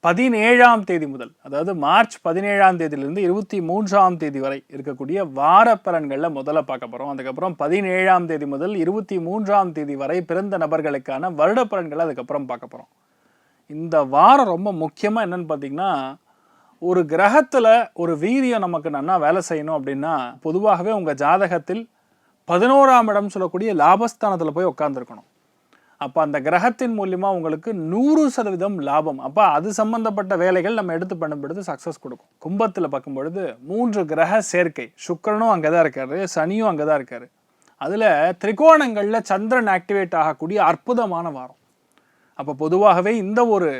17ஆம் தேதி முதல், அதாவது மார்ச் 17ஆம் தேதியிலிருந்து 23ஆம் தேதி வரை இருக்கக்கூடிய வார பலன்களில் முதல்ல பார்க்க போகிறோம். அதுக்கப்புறம் 17ஆம் தேதி முதல் 23ஆம் தேதி வரை பிறந்த நபர்களுக்கான வருட பலன்களை அதுக்கப்புறம் பார்க்க போகிறோம். இந்த வாரம் ரொம்ப முக்கியமாக என்னன்னு பார்த்தீங்கன்னா, ஒரு கிரகத்தில் ஒரு வீரியம் நமக்கு நல்லா வேலை செய்யணும் அப்படின்னா பொதுவாகவே உங்கள் ஜாதகத்தில் 11ஆம் இடம் சொல்லக்கூடிய லாபஸ்தானத்தில் போய் உட்காந்துருக்கணும். அப்போ அந்த கிரகத்தின் மூலிமா உங்களுக்கு 100% லாபம். அப்போ அது சம்பந்தப்பட்ட வேலைகள் நம்ம எடுத்து பண்ணும்பொழுது சக்ஸஸ் கொடுக்கும். கும்பத்தில் பார்க்கும்பொழுது 3 கிரக சேர்க்கை, சுக்கிரனும் அங்கே தான் இருக்காரு, சனியும் அங்கே தான் இருக்காரு. அதில் திரிகோணங்களில் சந்திரன் ஆக்டிவேட் ஆகக்கூடிய அற்புதமான வாரம். அப்போ பொதுவாகவே இந்த ஒரு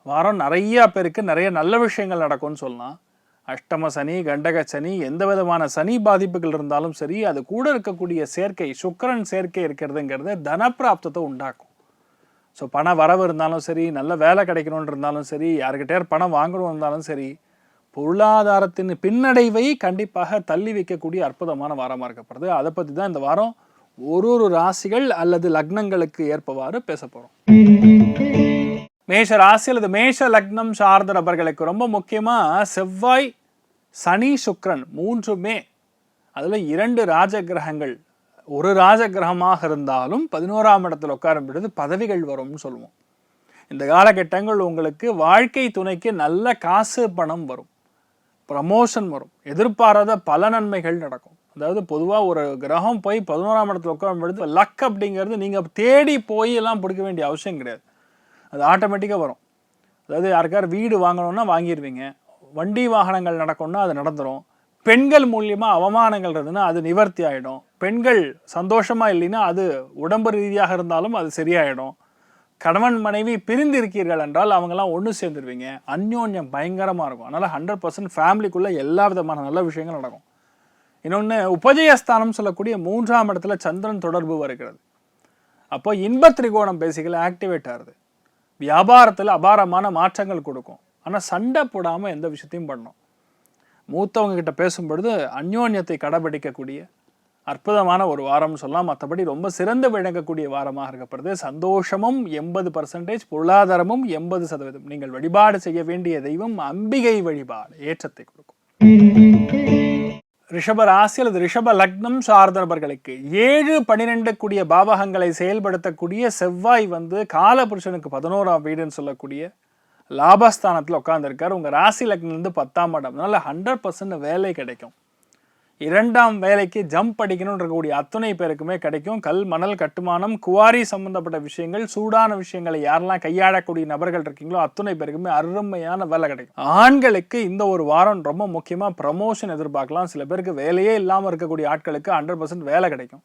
வாரம் நிறையா பேருக்கு நிறைய நல்ல விஷயங்கள் நடக்கும்னு சொல்லலாம். அஷ்டம சனி, கண்டக சனி, எந்த விதமான சனி பாதிப்புகள் இருந்தாலும் சரி, அது கூட இருக்கக்கூடிய சேர்க்கை, சுக்கிரன் சேர்க்கை இருக்கிறதுங்கிறது தனப்பிராப்தத்தை உண்டாக்கும். ஸோ பண வரவு இருந்தாலும் சரி, நல்ல வேலை கிடைக்கணும்னு இருந்தாலும் சரி, யாருக்கிட்டே பணம் வாங்கணும் இருந்தாலும் சரி, பொருளாதாரத்தின் பின்னடைவை கண்டிப்பாக தள்ளி வைக்கக்கூடிய அற்புதமான வாரமாக இருக்கப்படுது. அதை பற்றி தான் இந்த வாரம் ஒரு ராசிகள் அல்லது லக்னங்களுக்கு ஏற்பவாறு பேச போகிறோம். மேஷ ராசி அல்லது மேஷ லக்னம் சார்ந்த நபர்களுக்கு ரொம்ப முக்கியமாக செவ்வாய், சனி, சுக்கிரன் 3மே, அதில் 2 ராஜகிரகங்கள், ஒரு ராஜகிரகமாக இருந்தாலும் 11ஆம் இடத்துல உட்காரும் பொழுது பதவிகள் வரும்னு சொல்லுவோம். இந்த காலகட்டங்கள் உங்களுக்கு வாழ்க்கை துணைக்கு நல்ல காசு பணம் வரும், ப்ரமோஷன் வரும், எதிர்பாராத பல நன்மைகள் நடக்கும். அதாவது பொதுவாக ஒரு கிரகம் போய் 11ஆம் இடத்துல உட்காரும் பொழுது லக் அப்படிங்கிறது நீங்கள் தேடி போய் எல்லாம் பிடிக்க வேண்டிய அவசியம் கிடையாது, அது ஆட்டோமேட்டிக்காக வரும். அதாவது யாருக்கார் வீடு வாங்கணும்னா வாங்கிடுவீங்க, வண்டி வாகனங்கள் நடக்கும்னா அது நடந்துடும், பெண்கள் மூலியமாக அவமானங்கள் இருந்ததுன்னா அது நிவர்த்தி ஆகிடும், பெண்கள் சந்தோஷமாக இல்லைன்னா அது உடம்பு ரீதியாக இருந்தாலும் அது சரியாயிடும், கணவன் மனைவி பிரிந்து இருக்கீர்கள் என்றால் அவங்கெல்லாம் ஒன்று சேர்ந்துருவீங்க, அந்யோன்யம் பயங்கரமாக இருக்கும். அதனால் 100% ஃபேமிலிக்குள்ளே எல்லா விதமான நல்ல விஷயங்கள் நடக்கும். இன்னொன்று உபஜயஸ்தானம் சொல்லக்கூடிய 3ஆம் இடத்துல சந்திரன் தொடர்பு வருகிறது. அப்போ இன்ப திரிகோணம் பேசிக்கல ஆக்டிவேட் ஆகுது. வியாபாரத்தில் அபாரமான மாற்றங்கள் கொடுக்கும். ஆனால் சண்டை போடாமல் எந்த விஷயத்தையும் பண்ணணும். மூத்தவங்க கிட்ட பேசும்பொழுது அந்யோன்யத்தை கடைபிடிக்கக்கூடிய அற்புதமான ஒரு வாரம்னு சொல்லலாம். மற்றபடி ரொம்ப சிறந்து விளங்கக்கூடிய வாரமாக இருக்கப்படுது. சந்தோஷமும் 80%, பொருளாதாரமும் 80%. நீங்கள் வழிபாடு செய்ய வேண்டிய தெய்வம் அம்பிகை வழிபாடு ஏற்றத்தை கொடுக்கும். ரிஷப ராசி அல்லது ரிஷப லக்னம் சார்ந்த நபர்களுக்கு 7-12 கூடிய பாவகங்களை செயல்படுத்தக்கூடிய செவ்வாய் காலபுருஷனுக்கு 11ஆம் வீடுன்னு சொல்லக்கூடிய லாபஸ்தானத்தில் உட்கார்ந்துருக்கார். உங்கள் ராசி லக்னிலிருந்து 10ஆம் இடம். அதனால 100% வேலை கிடைக்கும். 2ஆம் வேலைக்கு ஜம்ப் அடிக்கணும்னு இருக்கக்கூடிய அத்தனை பேருக்குமே கிடைக்கும். கல், மணல், கட்டுமானம், குவாரி சம்பந்தப்பட்ட விஷயங்கள், சூடான விஷயங்களை யாரெல்லாம் கையாளக்கூடிய நபர்கள் இருக்கீங்களோ அத்தனை பேருக்குமே அருமையான வேலை கிடைக்கும். ஆண்களுக்கு இந்த ஒரு வாரம் ரொம்ப முக்கியமாக ப்ரமோஷன் எதிர்பார்க்கலாம். சில பேருக்கு வேலையே இல்லாமல் இருக்கக்கூடிய ஆட்களுக்கு 100% வேலை கிடைக்கும்.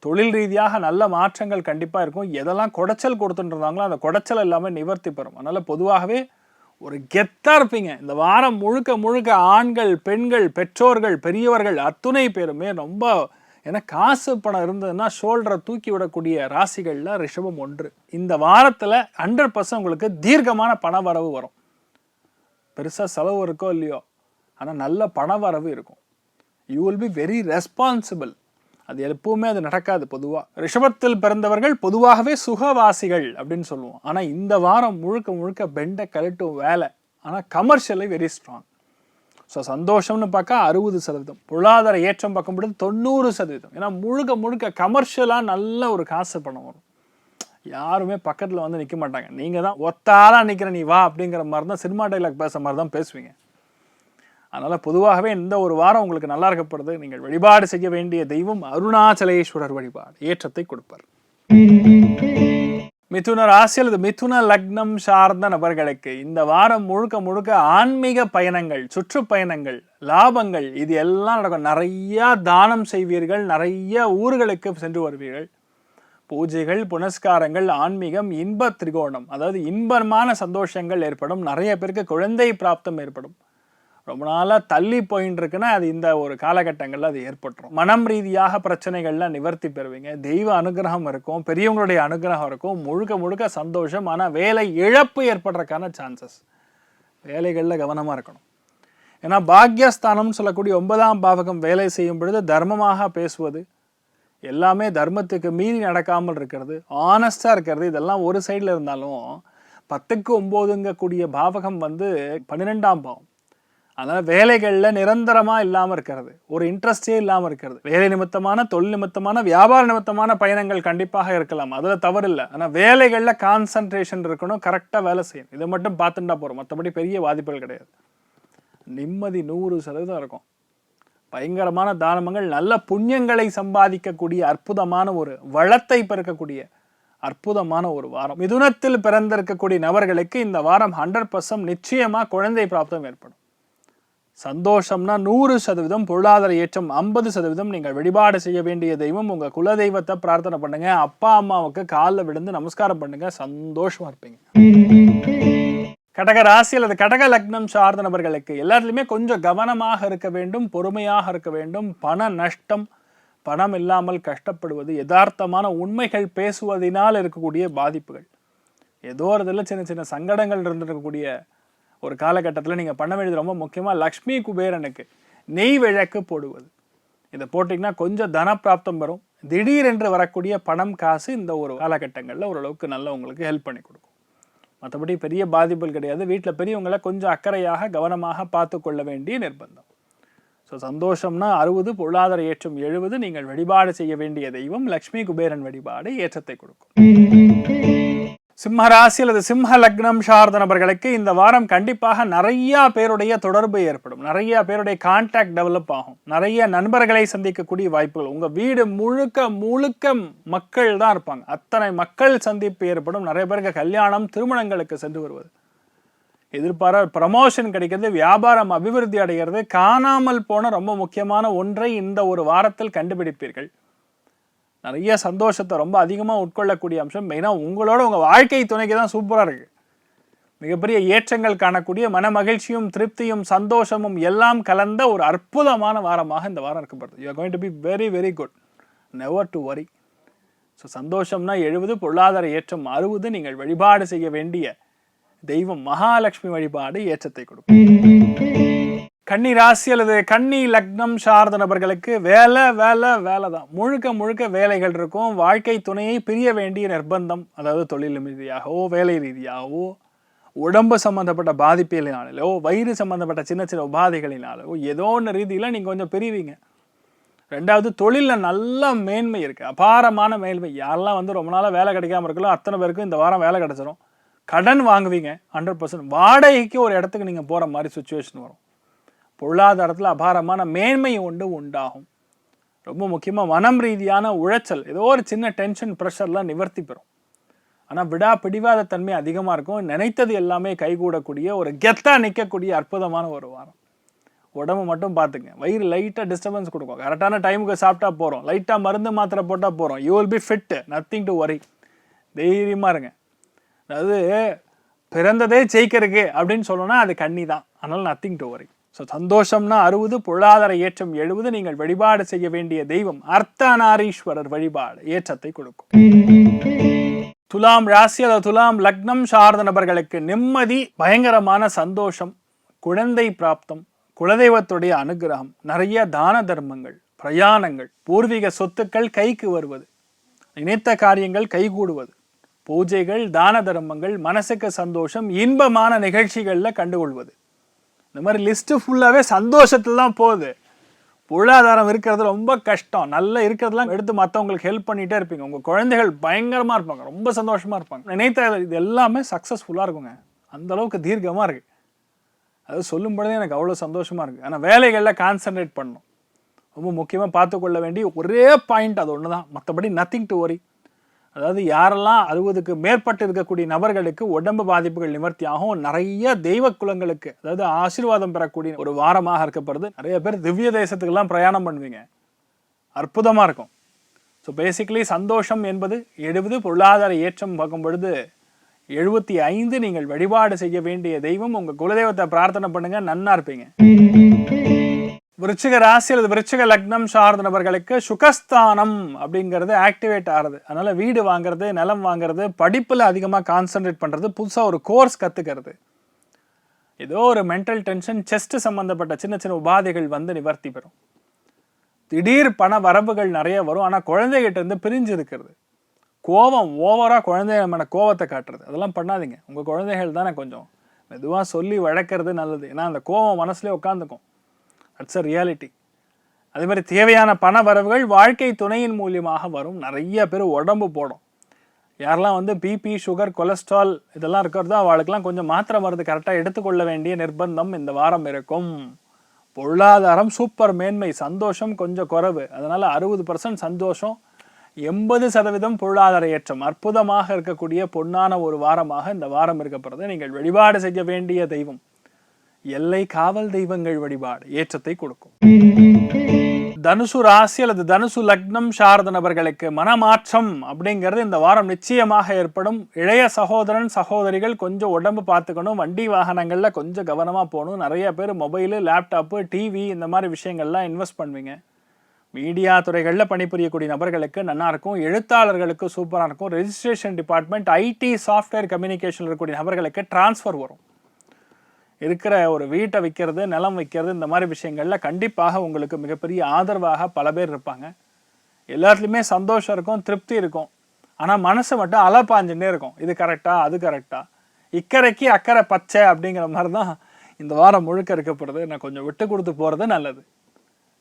தொழில் ரீதியாக நல்ல மாற்றங்கள் கண்டிப்பாக இருக்கும். எதெல்லாம் குடைச்சல் கொடுத்துட்டு இருந்தாங்களோ அந்த குடைச்சல் எல்லாமே நிவர்த்தி பெறும். அதனால் பொதுவாகவே ஒரு கெத்தாக இருப்பீங்க. இந்த வாரம் முழுக்க முழுக்க ஆண்கள், பெண்கள், பெற்றோர்கள், பெரியவர்கள் அத்துணை பேருமே ரொம்ப, ஏன்னா காசு பணம் இருந்ததுன்னா ஷோல்டரை தூக்கி விடக்கூடிய ராசிகளில் ரிஷபம் ஒன்று. இந்த வாரத்தில் 100% உங்களுக்கு தீர்க்கமான பண வரவு வரும். பெருசாக செலவு இருக்கோ இல்லையோ, ஆனால் நல்ல பண வரவு இருக்கும். You will be very responsible. அது எப்பவுமே அது நடக்காது. பொதுவாக ரிஷபத்தில் பிறந்தவர்கள் பொதுவாகவே சுகவாசிகள் அப்படின்னு சொல்லுவோம். ஆனால் இந்த வாரம் முழுக்க முழுக்க பெண்டை கழட்டும் வேலை. ஆனால் கமர்ஷியலி வெரி ஸ்ட்ராங். ஸோ சந்தோஷம்னு பார்க்க 60%, பொருளாதார ஏற்றம் பார்க்கும்பொழுது 90%. ஏன்னா முழுக்க முழுக்க கமர்ஷியலாக நல்ல ஒரு காசு பணம் வரும். யாருமே பக்கத்தில் நிற்க மாட்டாங்க. நீங்கள் தான் ஒத்தாலாக நிற்கிற நீ வா அப்படிங்கிற மாதிரி தான், சினிமா டைலாக் பேசுகிற மாதிரி தான் பேசுவீங்க. அதனால் பொதுவாகவே இந்த ஒரு வாரம் உங்களுக்கு நல்லா இருக்கப்படுது. நீங்கள் வழிபாடு செய்ய வேண்டிய தெய்வம் அருணாச்சலேஸ்வரர் வழிபாடு ஏற்றத்தை கொடுப்பார். மிதுன ராசி அல்லது மிதுன லக்னம் சார்ந்த நபர்களுக்கு இந்த வாரம் முழுக்க முழுக்க ஆன்மீக பயணங்கள், சுற்றுப்பயணங்கள், லாபங்கள் இது எல்லாம் நடக்கும். நிறையா தானம் செய்வீர்கள், நிறைய ஊர்களுக்கு சென்று வருவீர்கள். பூஜைகள், புனஸ்காரங்கள், ஆன்மீகம், இன்ப திரிகோணம், அதாவது இன்பமான சந்தோஷங்கள் ஏற்படும். நிறைய பேருக்கு குழந்தை பிராப்தம் ஏற்படும். ரொம்ப நாளாக தள்ளி போயின்னு இருக்குன்னா அது இந்த ஒரு காலகட்டங்களில் அது ஏற்பட்டுரும். மனம் ரீதியாக பிரச்சனைகள்லாம் நிவர்த்தி பெறுவீங்க. தெய்வ அனுகிரகம் இருக்கும், பெரியவங்களுடைய அனுகிரகம் இருக்கும். முழுக்க முழுக்க சந்தோஷம். ஆனால் வேலை இழப்பு ஏற்படுறதுக்கான சான்சஸ். வேலைகளில் கவனமாக இருக்கணும். ஏன்னா பாக்யஸ்தானம்னு சொல்லக்கூடிய 9ஆம் பாவகம் வேலை செய்யும் பொழுது தர்மமாக பேசுவது, எல்லாமே தர்மத்துக்கு மீறி நடக்காமல் இருக்கிறது, ஆனஸ்டாக இருக்கிறது, இதெல்லாம் ஒரு சைடில் இருந்தாலும் 10க்கு 9ங்கக்கூடிய பாவகம் வந்து 12ஆம் பாவம். அதனால் வேலைகளில் நிரந்தரமாக இல்லாமல் இருக்கிறது, ஒரு இன்ட்ரெஸ்டே இல்லாமல் இருக்கிறது. வேலை நிமித்தமான, தொழில் நிமித்தமான, வியாபார நிமித்தமான பயணங்கள் கண்டிப்பாக இருக்கலாம், அதில் தவறு இல்லை. ஆனால் வேலைகளில் கான்சன்ட்ரேஷன் இருக்கணும், கரெக்டாக வேலை செய்யணும். இதை மட்டும் பார்த்துட்டா போகிறோம், மற்றபடி பெரிய பாதிப்புகள் கிடையாது. நிம்மதி 100% இருக்கும். பயங்கரமான தானமங்கள், நல்ல புண்ணியங்களை சம்பாதிக்கக்கூடிய அற்புதமான ஒரு வளத்தை பெருக்கக்கூடிய அற்புதமான ஒரு வாரம். மிதுனத்தில் பிறந்திருக்கக்கூடிய நபர்களுக்கு இந்த வாரம் 100% நிச்சயமாக குழந்தை பிராப்தம் ஏற்படும். சந்தோஷம்னா 100%, பொருளாதார ஏற்றம் 50%. நீங்கள் வழிபாடு செய்ய வேண்டிய தெய்வம் உங்க குலதெய்வத்தை பிரார்த்தனை பண்ணுங்க, அப்பா அம்மாவுக்கு காலில் விழுந்து நமஸ்காரம் பண்ணுங்க, சந்தோஷமா இருப்பீங்க. கடக ராசி அல்லது கடக லக்னம் சார்ந்த நபர்களுக்கு எல்லாத்துலேயுமே கொஞ்சம் கவனமாக இருக்க வேண்டும், பொறுமையாக இருக்க வேண்டும். பண நஷ்டம், பணம் இல்லாமல் கஷ்டப்படுவது, யதார்த்தமான உண்மைகள் பேசுவதனால் இருக்கக்கூடிய பாதிப்புகள், ஏதோ ஒரு இதில் சின்ன சின்ன சங்கடங்கள் இருந்திருக்கக்கூடிய ஒரு காலகட்டத்தில் நீங்கள் பண்ண வேண்டியது ரொம்ப முக்கியமாக லக்ஷ்மி குபேரனுக்கு நெய் விளக்கு போடுவது. இதை போட்டிங்கன்னா கொஞ்சம் தனப்பிராப்தம் வரும். திடீரென்று வரக்கூடிய பணம் காசு இந்த ஒரு காலகட்டங்களில் ஓரளவுக்கு நல்லா உங்களுக்கு ஹெல்ப் பண்ணி கொடுக்கும். மற்றபடி பெரிய பாதிப்புகள் கிடையாது. வீட்டில் பெரியவங்களை கொஞ்சம் அக்கறையாக கவனமாக பார்த்து கொள்ள வேண்டிய நிர்பந்தம். ஸோ சந்தோஷம்னா 60, பொருளாதார ஏற்றம் 70. நீங்கள் வழிபாடு செய்ய வேண்டிய தெய்வம் லக்ஷ்மி குபேரன் வழிபாடு ஏற்றத்தை கொடுக்கும். சிம்ம ராசி அல்லது சிம்ம லக்னம் சார்ந்த நபர்களுக்கு இந்த வாரம் கண்டிப்பாக நிறைய பேருடைய தொடர்பு ஏற்படும், நிறைய பேருடைய கான்டாக்ட் டெவலப் ஆகும், நிறைய நண்பர்களை சந்திக்கக்கூடிய வாய்ப்புகள். உங்க வீடு முழுக்க முழுக்க மக்கள் தான் இருப்பாங்க, அத்தனை மக்கள் சந்திப்பு ஏற்படும். நிறைய பேருக்கு கல்யாணம், திருமணங்களுக்கு சென்று வருவது, எதிர்பார ப்ரமோஷன் கிடைக்கிறது, வியாபாரம் அபிவிருத்தி அடைகிறது. காணாமல் போன ரொம்ப முக்கியமான ஒன்றை இந்த ஒரு வாரத்தில் கண்டுபிடிப்பீர்கள். நிறைய சந்தோஷத்தை ரொம்ப அதிகமாக உட்கொள்ளக்கூடிய அம்சம் மெயினாக உங்களோட உங்கள் வாழ்க்கை துணைக்கு தான் சூப்பராக இருக்குது. மிகப்பெரிய ஏற்றங்கள் காணக்கூடிய மன மகிழ்ச்சியும் திருப்தியும் சந்தோஷமும் எல்லாம் கலந்த ஒரு அற்புதமான வாரமாக இந்த வாரம் இருக்கப்படுது. You are going to be very very good, never to worry. So சந்தோஷம்னா 70, பொருளாதார ஏற்றம் 60. நீங்கள் வழிபாடு செய்ய வேண்டிய தெய்வம் மகாலட்சுமி வழிபாடு ஏற்றத்தை கொடுக்கும். கன்னி ராசி அல்லது கன்னி லக்னம் சார்ந்த நபர்களுக்கு வேலை வேலை வேலை தான், முழுக்க முழுக்க வேலைகள் இருக்கும். வாழ்க்கை துணையை பிரிய வேண்டிய நிர்பந்தம், அதாவது தொழில் ரீதியாகவோ வேலை ரீதியாகவோ உடம்பு சம்மந்தப்பட்ட பாதிப்புகளினாலோ வயிறு சம்மந்தப்பட்ட சின்ன சின்ன உபாதைகளினாலோ ஏதோ ஒன்று ரீதியில் நீங்கள் கொஞ்சம் பிரிவீங்க. ரெண்டாவது, தொழிலில் நல்ல மேன்மை இருக்குது, அபாரமான மேன்மை. யாரெல்லாம் வந்து ரொம்ப நாளாக வேலை கிடைக்காம இருக்கலாம் அத்தனை பேருக்கும் இந்த வாரம் வேலை கிடைச்சிடும். கடன் வாங்குவீங்க 100%. வாடகைக்கு ஒரு இடத்துக்கு நீங்கள் போகிற மாதிரி சுச்சுவேஷன் வரும். பொருளாதாரத்தில் அபாரமான மேன்மை உண்டாகும். ரொம்ப முக்கியமாக மனம் ரீதியான உழைச்சல், ஏதோ ஒரு சின்ன டென்ஷன் ப்ரெஷர்லாம் நிவர்த்தி பெறும். ஆனால் பிடிவாத தன்மை அதிகமாக இருக்கும். நினைத்தது எல்லாமே கைகூடக்கூடிய ஒரு கெத்தாக நிற்கக்கூடிய அற்புதமான ஒரு வாரம். உடம்பு மட்டும் பார்த்துங்க, வயிறு லைட்டாக டிஸ்டர்பன்ஸ் கொடுக்கும். கரெக்டான டைமுக்கு சாப்பிட்டா போகிறோம், லைட்டாக மருந்து மாத்திரை போட்டால் போகிறோம். You will be fit, nothing to worry. தைரியமாக இருங்க. அதாவது பிறந்ததே ஜெயிக்கிறதுக்கு அப்படின்னு சொல்லணும்னா அது கன்னி தான், அதனால் நத்திங் டு வரி. ஸோ சந்தோஷம்னா 60, பொருளாதார ஏற்றம் 70. நீங்கள் வழிபாடு செய்ய வேண்டிய தெய்வம் அர்த்தநாரீஸ்வரர் வழிபாடு ஏற்றத்தை கொடுக்கும். துலாம் ராசி அல்லது துலாம் லக்னம் சார்ந்த நபர்களுக்கு நிம்மதி, பயங்கரமான சந்தோஷம், குழந்தை பிராப்தம், குலதெய்வத்துடைய அனுகிரகம், நிறைய தான தர்மங்கள், பிரயாணங்கள், பூர்வீக சொத்துக்கள் கைக்கு வருவது, நினைத்த காரியங்கள் கைகூடுவது, பூஜைகள், தான தர்மங்கள், மனசுக்கு சந்தோஷம், இன்பமான நிகழ்ச்சிகளில் கண்டுகொள்வது. இந்த மாதிரி லிஸ்ட்டு ஃபுல்லாகவே சந்தோஷத்தில் தான் போகுது. பொருளாதாரம் இருக்கிறது ரொம்ப கஷ்டம். நல்லா இருக்கிறதுலாம் எடுத்து மற்றவங்களுக்கு ஹெல்ப் பண்ணிகிட்டே இருப்பீங்க. உங்கள் குழந்தைகள் பயங்கரமாக இருப்பாங்க, ரொம்ப சந்தோஷமாக இருப்பாங்க. நினைத்த இது எல்லாமே சக்ஸஸ்ஃபுல்லாக இருக்குங்க. அந்தளவுக்கு தீர்க்கமாக இருக்குது. அது சொல்லும் பொழுதே எனக்கு அவ்வளோ சந்தோஷமாக இருக்குது. ஆனால் வேலைகளில் கான்சன்ட்ரேட் பண்ணணும். ரொம்ப முக்கியமாக பார்த்துக்கொள்ள வேண்டிய ஒரே பாயிண்ட் அது ஒன்று தான், மற்றபடி நத்திங் டு வரி. அதாவது யாரெல்லாம் 60க்கு மேற்பட்டு இருக்கக்கூடிய நபர்களுக்கு உடம்பு பாதிப்புகள் நிவர்த்தி ஆகும். நிறைய தெய்வ குலங்களுக்கு, அதாவது ஆசீர்வாதம் பெறக்கூடிய ஒரு வாரமாக இருக்கப்படுது. நிறைய பேர் திவ்ய தேசத்துக்கெல்லாம் பிரயாணம் பண்ணுவீங்க, அற்புதமாக இருக்கும். ஸோ பேசிக்கலி சந்தோஷம் என்பது 70, பொருளாதார ஏற்றம் பார்க்கும் பொழுது 75. நீங்கள் வழிபாடு செய்ய வேண்டிய தெய்வம் உங்கள் குலதெய்வத்தை பிரார்த்தனை பண்ணுங்க, நன்னா இருப்பீங்க. விருச்சிக ராசி அல்லது விருச்சிக லக்னம் சார்ந்த நபர்களுக்கு சுகஸ்தானம் அப்படிங்கிறது ஆக்டிவேட் ஆகிறது. அதனால வீடு வாங்குறது, நிலம் வாங்குறது, படிப்பில் அதிகமாக கான்சன்ட்ரேட் பண்ணுறது, புதுசாக ஒரு கோர்ஸ் கற்றுக்கிறது, ஏதோ ஒரு மென்டல் டென்ஷன், செஸ்ட் சம்மந்தப்பட்ட சின்ன சின்ன உபாதைகள் வந்து நிவர்த்தி பெறும். திடீர் பண வரவுகள் நிறைய வரும். ஆனால் குழந்தைகிட்ட இருந்து பிரிஞ்சு இருக்கிறது, கோபம் ஓவராக குழந்தைய மேலே கோபத்தை காட்டுறது, அதெல்லாம் பண்ணாதீங்க. உங்கள் குழந்தைகள் தானே, கொஞ்சம் மெதுவாக சொல்லி வளர்க்குறது நல்லது. ஏன்னா அந்த கோபம் மனசுலேயே உட்காந்துக்கும். That's a reality. அதே மாதிரி தேவையான பண வரவுகள் வாழ்க்கை துணையின் மூலியமாக வரும். நிறைய பேர் உடம்பு போடும். யாரெல்லாம் வந்து பிபி, சுகர், கொலஸ்ட்ரால் இதெல்லாம் இருக்கிறதோ அவளுக்கெல்லாம் கொஞ்சம் மாத்திரை மருந்து கரெக்டாக எடுத்துக்கொள்ள வேண்டிய நிர்பந்தம் இந்த வாரம் இருக்கும். பொருளாதாரம் சூப்பர் மேன்மை, சந்தோஷம் கொஞ்சம் குறைவு. அதனால் 60% சந்தோஷம், 80% பொருளாதார ஏற்றம். அற்புதமாக இருக்கக்கூடிய பொன்னான ஒரு வாரமாக இந்த வாரம் இருக்கப்படுறது. நீங்கள் வழிபாடு செய்ய வேண்டிய தெய்வம் எல்லை காவல் தெய்வங்கள் வழிபாடு ஏற்றத்தை கொடுக்கும். தனுசு ராசி அல்லது தனுசு லக்னம் சார்ந்த நபர்களுக்கு மனமாற்றம் அப்படிங்கிறது இந்த வாரம் நிச்சயமாக ஏற்படும். இளைய சகோதரன் சகோதரிகள் கொஞ்சம் உடம்பு பார்த்துக்கணும். வண்டி வாகனங்களில் கொஞ்சம் கவனமாக போகணும். நிறைய பேர் மொபைலு, லேப்டாப்பு, டிவி இந்த மாதிரி விஷயங்கள்லாம் இன்வெஸ்ட் பண்ணுவீங்க. மீடியா துறைகளில் பணிபுரியக்கூடிய நபர்களுக்கு நல்லா இருக்கும். எழுத்தாளர்களுக்கு சூப்பராக இருக்கும். Registration department, IT, software, communication இருக்கக்கூடிய நபர்களுக்கு டிரான்ஸ்ஃபர் வரும். இருக்கிற ஒரு வீட்டை விற்கிறது, நிலம் விற்கிறது, இந்த மாதிரி விஷயங்களில் கண்டிப்பாக உங்களுக்கு மிகப்பெரிய ஆதரவாக பல பேர் இருப்பாங்க. எல்லாத்துலேயுமே சந்தோஷம் இருக்கும், திருப்தி இருக்கும். ஆனால் மனசு மட்டும் அலப்பாஞ்சுட்டே இருக்கும். இது கரெக்டா, அது கரெக்டா, இக்கரைக்கு அக்கறை பச்சை அப்படிங்கிற மாதிரி தான் இந்த வாரம் முழுக்க இருக்கப்படுறது. நான் கொஞ்சம் விட்டு கொடுத்து போகிறது நல்லது.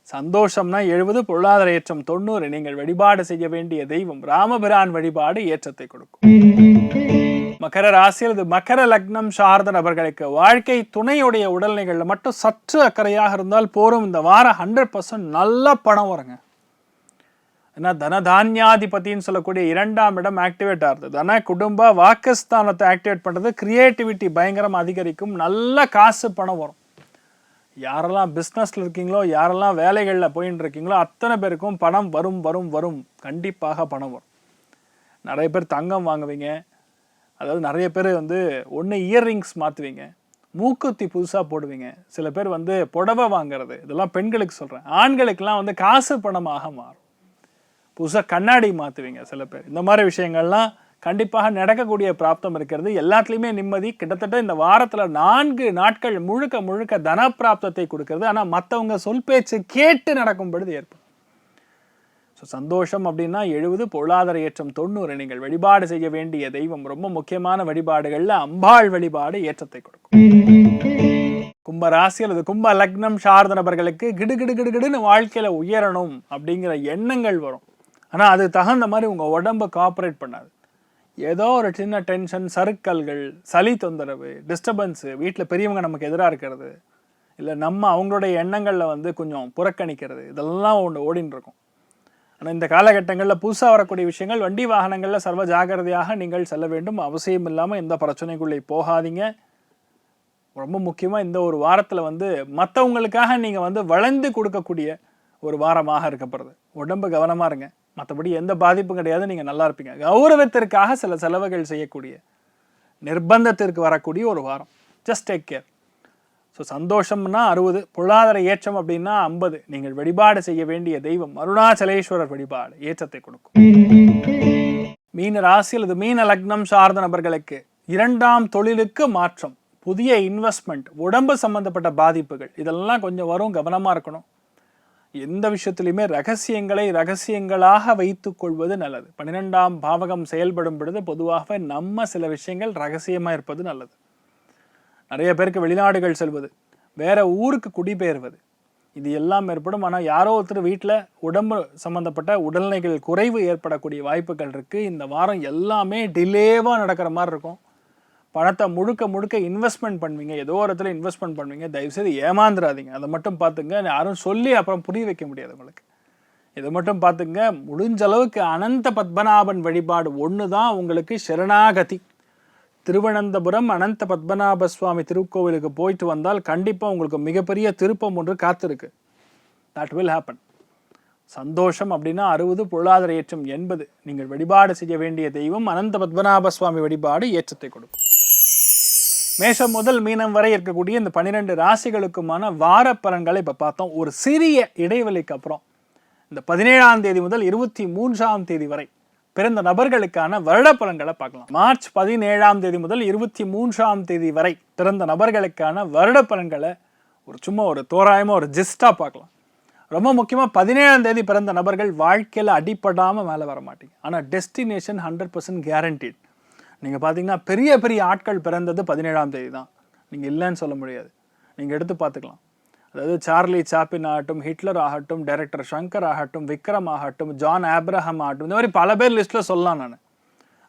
சந்தோஷம்னா 70, பொருளாதார ஏற்றம் 90. நீங்கள் வழிபாடு செய்ய வேண்டிய தெய்வம் ராமபிரான் வழிபாடு ஏற்றத்தை கொடுக்கும். மகர ராசி அல்லது மகர லக்னம் சார்ந்த நபர்களுக்கு வாழ்க்கை துணையுடைய உடல்நிலைகளில் மட்டும் சற்று அக்கறையாக இருந்தால் போரும். இந்த வாரம் 100% நல்ல பணம் வருங்க. ஏன்னா தனதான்யாதிபதினு சொல்லக்கூடிய 2ஆம் இடம் ஆக்டிவேட் ஆகுது. தன குடும்ப வாக்குஸ்தானத்தை ஆக்டிவேட் பண்ணுறது. கிரியேட்டிவிட்டி பயங்கரம் அதிகரிக்கும். நல்ல காசு பணம் வரும். யாரெல்லாம் பிஸ்னஸில் இருக்கீங்களோ, யாரெல்லாம் வேலைகளில் போயின்னு இருக்கீங்களோ அத்தனை பேருக்கும் பணம் வரும் வரும் வரும். கண்டிப்பாக பணம் வரும். நிறைய பேர் தங்கம் வாங்குவீங்க. அதாவது நிறைய பேர் வந்து ஒன்று இயர்ரிங்ஸ் மாற்றுவீங்க, மூக்குத்தி புதுசாக போடுவீங்க. சில பேர் வந்து புடவை வாங்கிறது, இதெல்லாம் பெண்களுக்கு சொல்கிறேன். ஆண்களுக்கெல்லாம் வந்து காசு பணமாக மாறும். புதுசாக கண்ணாடி மாற்றுவீங்க சில பேர். இந்த மாதிரி விஷயங்கள்லாம் கண்டிப்பாக நடக்கக்கூடிய பிராப்தம் இருக்கிறது. எல்லாத்துலேயுமே நிம்மதி. கிட்டத்தட்ட இந்த வாரத்தில் 4 நாட்கள் முழுக்க முழுக்க தன பிராப்தத்தை கொடுக்கறது. ஆனால் மற்றவங்க சொல் பேச்சு கேட்டு நடக்கும் பொழுது ஏற்படும். ஸோ சந்தோஷம் அப்படின்னா 70, பொருளாதார ஏற்றம் 90. நீங்கள் வழிபாடு செய்ய வேண்டிய தெய்வம் ரொம்ப முக்கியமான வழிபாடுகளில் அம்பாள் வழிபாடு ஏற்றத்தை கொடுக்கும். கும்ப ராசி அல்லது கும்ப லக்னம் சார்ந்த நபர்களுக்கு கிடுகிடுன்னு வாழ்க்கையில் உயரணும் அப்படிங்கிற எண்ணங்கள் வரும். ஆனால் அது தகுந்த மாதிரி உங்கள் உடம்பை கோஆப்ரேட் பண்ணாது. ஏதோ ஒரு சின்ன டென்ஷன், சறுக்கல்கள், சளி தொந்தரவு, டிஸ்டர்பன்ஸு, வீட்டில் பெரியவங்க நமக்கு எதிராக இருக்கிறது, இல்லை நம்ம அவங்களுடைய எண்ணங்களில் வந்து கொஞ்சம் புறக்கணிக்கிறது, இதெல்லாம் ஒன்று ஓடின்னு இருக்கும். ஆனால் இந்த காலகட்டங்களில் புதுசாக வரக்கூடிய விஷயங்கள், வண்டி வாகனங்களில் சர்வ ஜாகிரதையாக நீங்கள் செல்ல வேண்டும். அவசியம் இல்லாமல் எந்த பிரச்சனைக்குள்ளே போகாதீங்க. ரொம்ப முக்கியமாக இந்த ஒரு வாரத்தில் வந்து மற்றவங்களுக்காக நீங்கள் வந்து வளைந்து கொடுக்கக்கூடிய ஒரு வாரமாக இருக்கப்படுறது. உடம்பு கவனமாக இருங்க. மற்றபடி எந்த பாதிப்பும் கிடையாது. நீங்கள் நல்லா இருப்பீங்க. கௌரவத்திற்காக சில செலவுகள் செய்யக்கூடிய, நிர்பந்தத்திற்கு வரக்கூடிய ஒரு வாரம். Just take care. ஸோ சந்தோஷம்னா 60, பொருளாதார ஏற்றம் அப்படின்னா 50. நீங்கள் வழிபாடு செய்ய வேண்டிய தெய்வம் அருணாச்சலேஸ்வரர் வழிபாடு ஏற்றத்தை கொடுக்கும். மீன ராசி அல்லது மீன லக்னம் சார்ந்த நபர்களுக்கு 2ஆம் தொழிலுக்கு மாற்றம், புதிய இன்வெஸ்ட்மெண்ட், உடம்பு சம்பந்தப்பட்ட பாதிப்புகள் இதெல்லாம் கொஞ்சம் வரும். கவனமாக இருக்கணும். எந்த விஷயத்திலையுமே ரகசியங்களாக வைத்துக் கொள்வது நல்லது. 12ஆம் பாவகம் செயல்படும் பொழுது பொதுவாக நம்ம சில விஷயங்கள் ரகசியமாக இருப்பது நல்லது. நிறைய பேருக்கு வெளிநாடுகள் செல்வது, வேற ஊருக்கு குடிபெயர்வது, இது எல்லாம் ஏற்படும். ஆனால் யாரோ ஒருத்தர் வீட்டில் உடம்பு சம்மந்தப்பட்ட உடல்நிலைகள் குறைவு ஏற்படக்கூடிய வாய்ப்புகள் இருக்குது. இந்த வாரம் எல்லாமே டிலேவாக நடக்கிற மாதிரி இருக்கும். பணத்தை முழுக்க இன்வெஸ்ட்மெண்ட் பண்ணுவீங்க. ஏதோ ஒரு இடத்துல இன்வெஸ்ட்மெண்ட் பண்ணுவீங்க. தயவுசெய்து ஏமாந்துடாதீங்க. அதை மட்டும் பார்த்துங்க. யாரும் சொல்லி அப்புறம் புரிய வைக்க முடியாது உங்களுக்கு. இதை மட்டும் பார்த்துங்க. முடிஞ்ச அளவுக்கு அனந்த பத்மநாபன் வழிபாடு ஒன்று தான் உங்களுக்கு சரணாகதி. திருவனந்தபுரம் அனந்த பத்மநாப சுவாமி திருக்கோவிலுக்கு போயிட்டு வந்தால் கண்டிப்பாக உங்களுக்கு மிகப்பெரிய திருப்பம் ஒன்று காத்திருக்கு. That will happen. சந்தோஷம் அப்படின்னா 60, பொருளாதார ஏற்றம் 80. நீங்கள் வழிபாடு செய்ய வேண்டிய தெய்வம் அனந்த பத்மநாப சுவாமி வழிபாடு ஏற்றத்தை கொடுக்கும். மேஷம் முதல் மீனம் வரை இருக்கக்கூடிய இந்த 12 ராசிகளுக்குமான வார பலன்களை இப்போ பார்த்தோம். ஒரு சிறிய இடைவெளிக்கு அப்புறம் இந்த 17ஆம் தேதி முதல் 23ஆம் தேதி வரை பிறந்த நபர்களுக்கான வருட பலன்களை பார்க்கலாம். மார்ச் 17ஆம் தேதி முதல் 23ஆம் தேதி வரை பிறந்த நபர்களுக்கான வருட பலன்களை சும்மா ஒரு தோராயமாக ஒரு ஜிஸ்டாக பார்க்கலாம். ரொம்ப முக்கியமாக 17ஆம் தேதி பிறந்த நபர்கள் வாழ்க்கையில் அடிப்படாமல் மேலே வர மாட்டீங்க. ஆனால் டெஸ்டினேஷன் 100% கேரண்டீட். நீங்கள் பார்த்தீங்கன்னா பெரிய பெரிய ஆட்கள் பிறந்தது 17ஆம் தேதி தான். நீங்கள் இல்லைன்னு சொல்ல முடியாது. நீங்கள் எடுத்து பார்த்துக்கலாம். அதாவது சார்லி சாப்பின் ஆகட்டும், ஹிட்லர் ஆகட்டும், டைரக்டர் ஷங்கர் ஆகட்டும், விக்ரம் ஆகட்டும், ஜான் ஆப்ரஹாம் ஆகட்டும், இந்த மாதிரி பல பேர் லிஸ்ட்டில் சொல்லலாம். நான்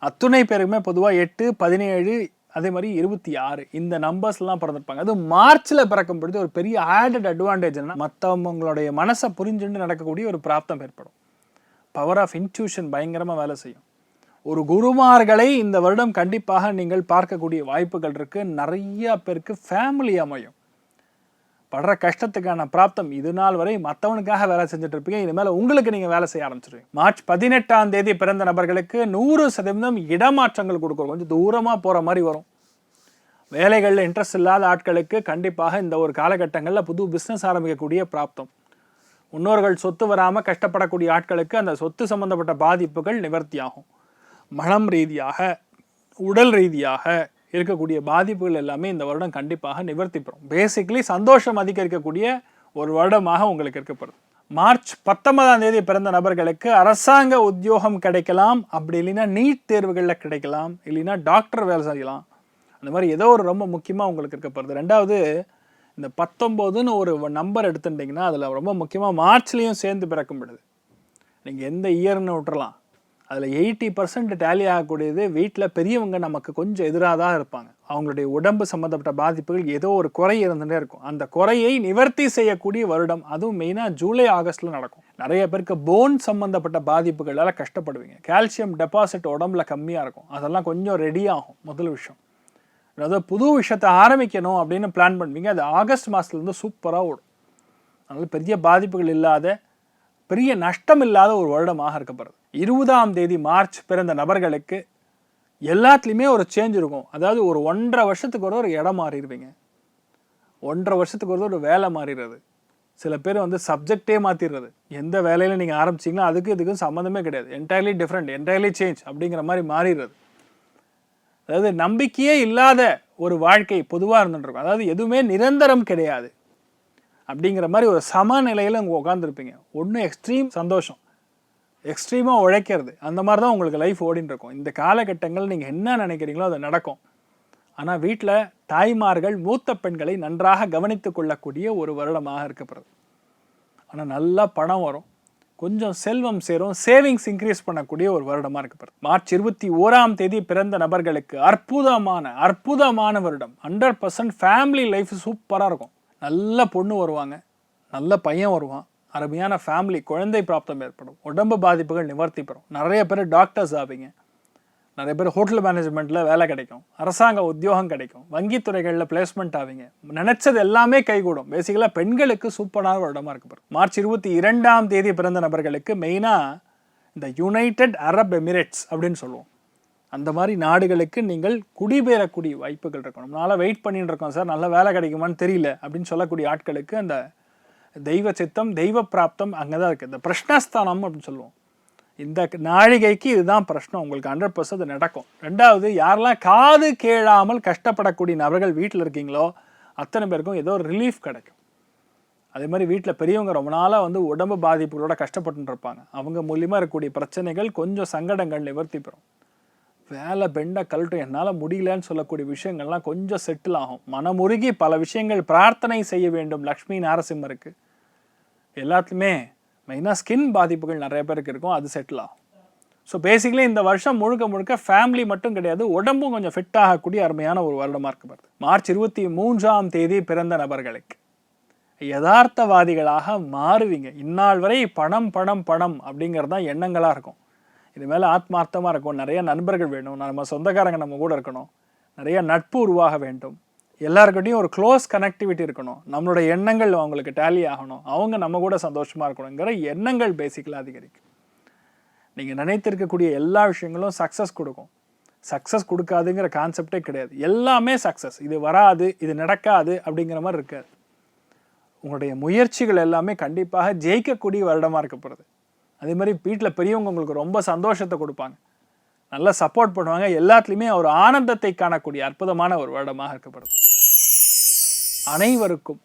அத்துணை பேருக்குமே பொதுவாக 8, 17, அதே மாதிரி 26 இந்த நம்பர்ஸ்லாம் பிறந்திருப்பாங்க. அது மார்ச்சில் பிறக்கும் பொழுது ஒரு பெரிய ஆடட் அட்வான்டேஜ் என்ன, மற்றவங்களுடைய மனசை புரிஞ்சுட்டு நடக்கக்கூடிய ஒரு பிராப்தம் ஏற்படும். பவர் ஆஃப் இன்ட்யூஷன் பயங்கரமாக வேலை செய்யும். ஒரு குருமார்களை இந்த வருடம் கண்டிப்பாக நீங்கள் பார்க்கக்கூடிய வாய்ப்புகள் இருக்குது. நிறைய பேருக்கு ஃபேமிலி அமையும். படுற கஷ்டத்துக்கான பிராப்தம் இது நாள் வரை மற்றவனுக்காக வேலை செஞ்சுட்டு இருப்பீங்க. இனிமேல் உங்களுக்கு நீங்கள் வேலை செய்ய ஆரம்பிச்சிருவீங்க. மார்ச் 18ஆம் தேதி பிறந்த நபர்களுக்கு 100% இடமாற்றங்கள் கொடுக்கும். கொஞ்சம் தூரமாக போகிற மாதிரி வரும். வேலைகளில் இன்ட்ரெஸ்ட் இல்லாத ஆட்களுக்கு கண்டிப்பாக இந்த ஒரு காலகட்டங்களில் புது பிஸ்னஸ் ஆரம்பிக்கக்கூடிய பிராப்தம். முன்னோர்கள் சொத்து வராமல் கஷ்டப்படக்கூடிய ஆட்களுக்கு அந்த சொத்து சம்பந்தப்பட்ட பாதிப்புகள் நிவர்த்தி ஆகும். மனம் ரீதியாக, உடல் ரீதியாக இருக்கக்கூடிய பாதிப்புகள் எல்லாமே இந்த வருடம் கண்டிப்பாக நிவர்த்தி பெறும். பேசிக்கலி சந்தோஷம் அதிகரிக்கக்கூடிய ஒரு வருடமாக உங்களுக்கு இருக்கப்படுது. மார்ச் 19ஆம் தேதி பிறந்த நபர்களுக்கு அரசாங்க உத்தியோகம் கிடைக்கலாம். அப்படி இல்லைன்னா நீட் தேர்வுகளில் கிடைக்கலாம். இல்லைன்னா டாக்டர் வேலை செய்யலாம். அந்த மாதிரி ஏதோ ஒரு ரொம்ப முக்கியமாக உங்களுக்கு இருக்கப்படுது. ரெண்டாவது, இந்த 19ன்னு ஒரு நம்பர் எடுத்துட்டிங்கன்னா அதில் ரொம்ப முக்கியமாக மார்ச்லேயும் சேர்ந்து பிறக்கும்படுது. நீங்கள் எந்த இயர்னு விட்டுறலாம். அதில் 80% டேலி ஆகக்கூடியது வீட்டில் பெரியவங்க நமக்கு கொஞ்சம் எதிராக தான் இருப்பாங்க. அவங்களுடைய உடம்பு சம்மந்தப்பட்ட பாதிப்புகள் ஏதோ ஒரு குறை இருந்துகிட்டே இருக்கும். அந்த குறையை நிவர்த்தி செய்யக்கூடிய வருடம். அதுவும் மெயினாக ஜூலை ஆகஸ்ட்டில் நடக்கும். நிறைய பேருக்கு போன் சம்மந்தப்பட்ட பாதிப்புகளால் கஷ்டப்படுவீங்க. கால்சியம் டெபாசிட் உடம்புல கம்மியாக இருக்கும். அதெல்லாம் கொஞ்சம் ரெடி ஆகும். முதல் விஷயம். அதாவது புது விஷயத்தை ஆரம்பிக்கணும் அப்படின்னு பிளான் பண்ணுவீங்க. அது ஆகஸ்ட் மாதத்துலேருந்து சூப்பராக ஓடும். அதனால பெரிய பாதிப்புகள் இல்லாத, பெரிய நஷ்டம் இல்லாத ஒரு வருடமாக இருக்கப்படுது. 20ஆம் தேதி மார்ச் பிறந்த நபர்களுக்கு எல்லாத்துலேயுமே ஒரு சேஞ்ச் இருக்கும். அதாவது ஒரு 1.5 வருஷத்துக்கு ஒரு இடம் மாறிடுவீங்க. 1.5 வருஷத்துக்கு ஒரு வேலை மாறிடுறது. சில பேர் சப்ஜெக்டே மாற்றிடுறது. எந்த வேலையில் நீங்கள் ஆரம்பிச்சிங்களோ அதுக்கு இதுக்கும் சம்மந்தமே கிடையாது. என்டையர்லி டிஃப்ரெண்ட், என்டையர்லி சேஞ்ச் அப்படிங்கிற மாதிரி மாறிடுறது. அதாவது நம்பிக்கையே இல்லாத ஒரு வாழ்க்கை பொதுவாக இருந்துட்டுருக்கும். அதாவது எதுவுமே நிரந்தரம் கிடையாது அப்படிங்கிற மாதிரி ஒரு சமநிலையில் அங்கே உட்காந்துருப்பீங்க. ஒன்று எக்ஸ்ட்ரீம் சந்தோஷம், எக்ஸ்ட்ரீமாக உழைக்கிறது, அந்த மாதிரி தான் உங்களுக்கு லைஃப் ஓடின்னு இருக்கும். இந்த காலகட்டங்கள் நீங்கள் என்ன நினைக்கிறீங்களோ அது நடக்கும். ஆனால் வீட்டில் தாய்மார்கள் மூத்த பெண்களை நன்றாக கவனித்து கொள்ளக்கூடிய ஒரு வருடமாக இருக்கப்படுது. ஆனால் நல்லா பணம் வரும், கொஞ்சம் செல்வம் சேரும், சேவிங்ஸ் இன்க்ரீஸ் பண்ணக்கூடிய ஒரு வருடமாக இருக்கப்படுது. மார்ச் 21ஆம் தேதி பிறந்த நபர்களுக்கு அற்புதமான வருடம். 100% ஃபேமிலி லைஃப் சூப்பராக இருக்கும். நல்ல பொண்ணு வருவாங்க, நல்ல பையன் வருவான், அருமையான ஃபேமிலி, குழந்தை பிராப்தம் ஏற்படும், உடம்பு பாதிப்புகள் நிவர்த்தி பெறும். நிறைய பேர் டாக்டர்ஸ் ஆவீங்க, நிறைய பேர் ஹோட்டல் மேனேஜ்மெண்ட்டில் வேலை கிடைக்கும், அரசாங்க உத்தியோகம் கிடைக்கும், வங்கித்துறைகளில் பிளேஸ்மெண்ட் ஆவீங்க, நினச்சது எல்லாமே கைகூடும். பேசிக்கலாக பெண்களுக்கு சூப்பரான வருடமாக இருக்கப்படுது. மார்ச் 22ஆம் தேதி பிறந்த நபர்களுக்கு மெயினாக இந்த யுனைடெட் அரப் எமிரேட்ஸ் அப்படின்னு சொல்லுவோம். அந்த மாதிரி நாடுகளுக்கு நீங்கள் குடிபெயரக்கூடிய வாய்ப்புகள் இருக்கணும். நம்மளால் வெயிட் பண்ணிட்டு இருக்கோம் சார், நல்ல வேலை கிடைக்குமான்னு தெரியல அப்படின்னு சொல்லக்கூடிய ஆட்களுக்கு அந்த தெய்வ சித்தம், தெய்வ பிராப்தம் அங்கே தான் இருக்குது. இந்த பிரஷ்னஸ்தானம் அப்படின்னு சொல்லுவோம். இந்த நாழிகைக்கு இதுதான் பிரச்சனை. உங்களுக்கு 100% நடக்கும். ரெண்டாவது, யாரெல்லாம் காது கேளாமல் கஷ்டப்படக்கூடிய நபர்கள் வீட்டில் இருக்கீங்களோ அத்தனை பேருக்கும் ஏதோ ஒரு ரிலீஃப் கிடைக்கும். அதே மாதிரி வீட்டில் பெரியவங்க ரொம்ப நாளாக உடம்பு பாதிப்புகளோட கஷ்டப்பட்டு இருப்பாங்க. அவங்க மூலியமாக இருக்கக்கூடிய பிரச்சனைகள், கொஞ்சம் சங்கடங்கள் நிவர்த்தி பெறும். வேலை பெண்டை கழட்டும், என்னால் முடியலன்னு சொல்லக்கூடிய விஷயங்கள்லாம் கொஞ்சம் செட்டில் ஆகும். மனமுருகி பல விஷயங்கள் பிரார்த்தனை செய்ய வேண்டும். லக்ஷ்மி நாரசிம்மருக்கு எல்லாத்துலேயுமே மெயினாக ஸ்கின் பாதிப்புகள் நிறைய பேருக்கு இருக்கும், அது செட்டில் ஆகும். ஸோ பேசிக்கலி இந்த வருஷம் முழுக்க முழுக்க ஃபேமிலி மட்டும் கிடையாது, உடம்பும் கொஞ்சம் ஃபிட் ஆகக்கூடிய அருமையான ஒரு வருடமாக இருக்கப்படுது. மார்ச் 23ஆம் தேதி பிறந்த நபர்களுக்கு யதார்த்தவாதிகளாக மாறுவீங்க. இந்நாள் வரை பணம் பணம் பணம் அப்படிங்கிறது தான் எண்ணங்களாக இருக்கும். இது மேலே ஆத்மார்த்தமாக இருக்கும். நிறைய நண்பர்கள் வேணும், நம்ம சொந்தக்காரங்க நம்ம கூட இருக்கணும், நிறைய நட்பு உருவாக வேண்டும், எல்லாருக்கிட்டையும் ஒரு க்ளோஸ் கனெக்டிவிட்டி இருக்கணும், நம்மளோட எண்ணங்கள் அவங்களுக்கு டேலி ஆகணும், அவங்க நம்ம கூட சந்தோஷமாக இருக்கணுங்கிற எண்ணங்கள் பேசிக்கலாக அதிகரிக்கும். நீங்கள் நினைத்திருக்கக்கூடிய எல்லா விஷயங்களும் சக்ஸஸ் கொடுக்கும். சக்ஸஸ் கொடுக்காதுங்கிற கான்செப்டே கிடையாது. எல்லாமே சக்ஸஸ். இது வராது, இது நடக்காது அப்படிங்கிற மாதிரி இருக்காது. உங்களுடைய முயற்சிகள் எல்லாமே கண்டிப்பாக ஜெயிக்கக்கூடிய வருடமாக இருக்கப்படுது. அதே மாதிரி வீட்டில் பெரியவங்க உங்களுக்கு ரொம்ப சந்தோஷத்தை கொடுப்பாங்க, நல்லா சப்போர்ட் பண்ணுவாங்க. எல்லாத்துலேயுமே ஒரு ஆனந்தத்தை காணக்கூடிய அற்புதமான ஒரு வருடமாக இருக்கப்படுது. அனைவருக்கும்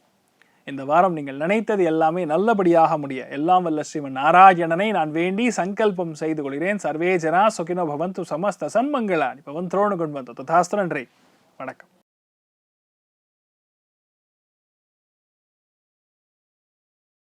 இந்த வாரம் நீங்கள் நினைத்தது எல்லாமே நல்லபடியாக முடிய எல்லாம் வல்ல ஸ்ரீமன் நாராயணனை நான் வேண்டி சங்கல்பம் செய்து கொள்கிறேன். சர்வே ஜனா சுகினோ பவந்து சமஸ்த சன்மங்களானி பவந்தோணு குண்பந்து ததாஸ்து. நன்றி, வணக்கம்.